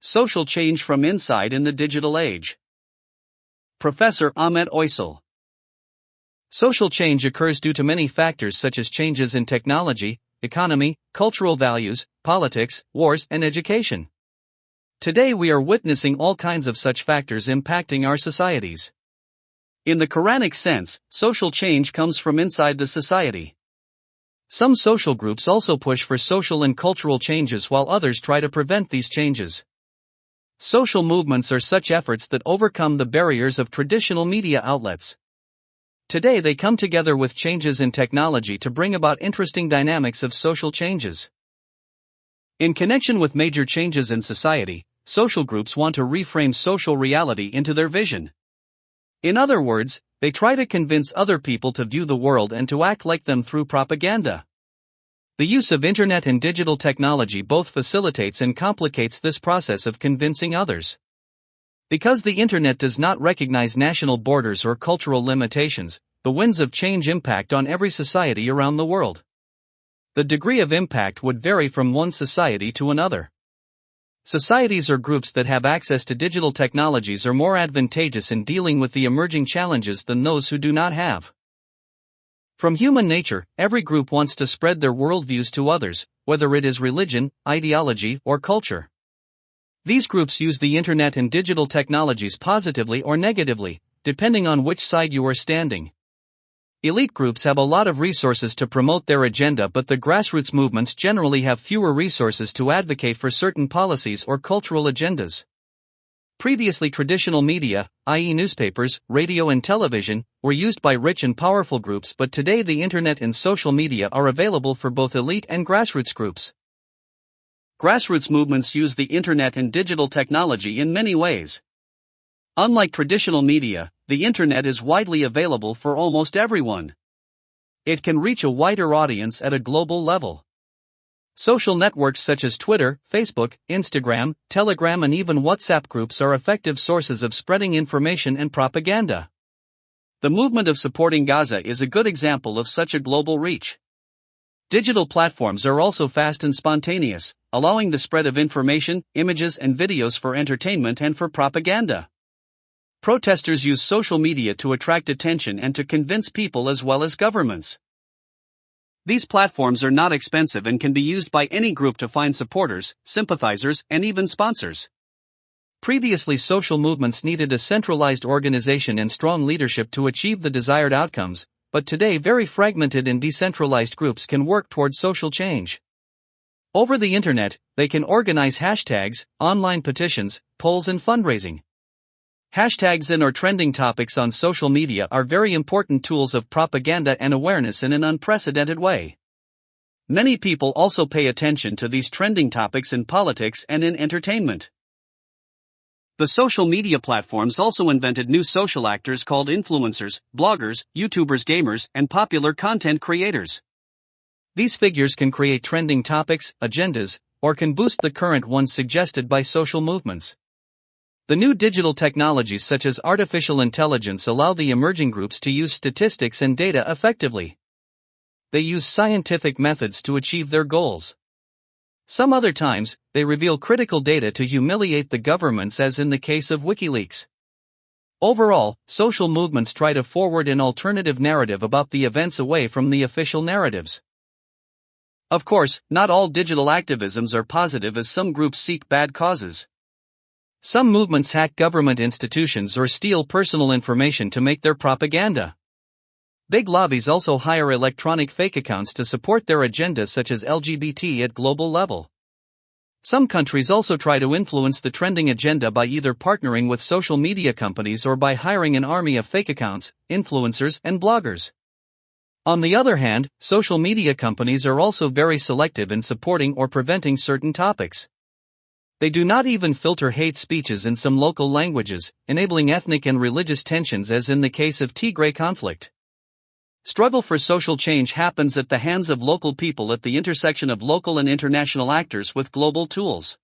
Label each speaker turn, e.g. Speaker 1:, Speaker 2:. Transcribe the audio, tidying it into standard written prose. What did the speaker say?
Speaker 1: Social change from inside in the digital age. Professor Ahmet Oysal. Social change occurs due to many factors such as changes in technology, economy, cultural values, politics, wars, and education. Today we are witnessing all kinds of such factors impacting our societies. In the Quranic sense, social change comes from inside the society. Some social groups also push for social and cultural changes while others try to prevent these changes. Social movements are such efforts that overcome the barriers of traditional media outlets. Today they come together with changes in technology to bring about interesting dynamics of social changes. In connection with major changes in society, social groups want to reframe social reality into their vision. In other words, they try to convince other people to view the world and to act like them through propaganda. The use of internet and digital technology both facilitates and complicates this process of convincing others. Because the internet does not recognize national borders or cultural limitations, the winds of change impact on every society around the world. The degree of impact would vary from one society to another. Societies or groups that have access to digital technologies are more advantageous in dealing with the emerging challenges than those who do not have. From human nature, every group wants to spread their worldviews to others, whether it is religion, ideology, or culture. These groups use the internet and digital technologies positively or negatively, depending on which side you are standing. Elite groups have a lot of resources to promote their agenda, but the grassroots movements generally have fewer resources to advocate for certain policies or cultural agendas. Previously, traditional media, i.e. newspapers, radio and television, were used by rich and powerful groups, but today the internet and social media are available for both elite and grassroots groups. Grassroots movements use the internet and digital technology in many ways. Unlike traditional media, the internet is widely available for almost everyone. It can reach a wider audience at a global level. Social networks such as Twitter, Facebook, Instagram, Telegram, and even WhatsApp groups are effective sources of spreading information and propaganda. The movement of supporting Gaza is a good example of such a global reach. Digital platforms are also fast and spontaneous, allowing the spread of information, images, and videos for entertainment and for propaganda. Protesters use social media to attract attention and to convince people as well as governments. These platforms are not expensive and can be used by any group to find supporters, sympathizers, and even sponsors. Previously, social movements needed a centralized organization and strong leadership to achieve the desired outcomes, but today very fragmented and decentralized groups can work towards social change. Over the internet, they can organize hashtags, online petitions, polls, and fundraising. Hashtags and/or trending topics on social media are very important tools of propaganda and awareness in an unprecedented way. Many people also pay attention to these trending topics in politics and in entertainment. The social media platforms also invented new social actors called influencers, bloggers, YouTubers, gamers, and popular content creators. These figures can create trending topics, agendas, or can boost the current ones suggested by social movements. The new digital technologies such as artificial intelligence allow the emerging groups to use statistics and data effectively. They use scientific methods to achieve their goals. Some other times, they reveal critical data to humiliate the governments, as in the case of WikiLeaks. Overall, social movements try to forward an alternative narrative about the events away from the official narratives. Of course, not all digital activisms are positive, as some groups seek bad causes. Some movements hack government institutions or steal personal information to make their propaganda. Big lobbies also hire electronic fake accounts to support their agendas, such as LGBT at global level. Some countries also try to influence the trending agenda by either partnering with social media companies or by hiring an army of fake accounts, influencers, and bloggers. On the other hand, social media companies are also very selective in supporting or preventing certain topics. They do not even filter hate speeches in some local languages, enabling ethnic and religious tensions, as in the case of Tigray conflict. Struggle for social change happens at the hands of local people at the intersection of local and international actors with global tools.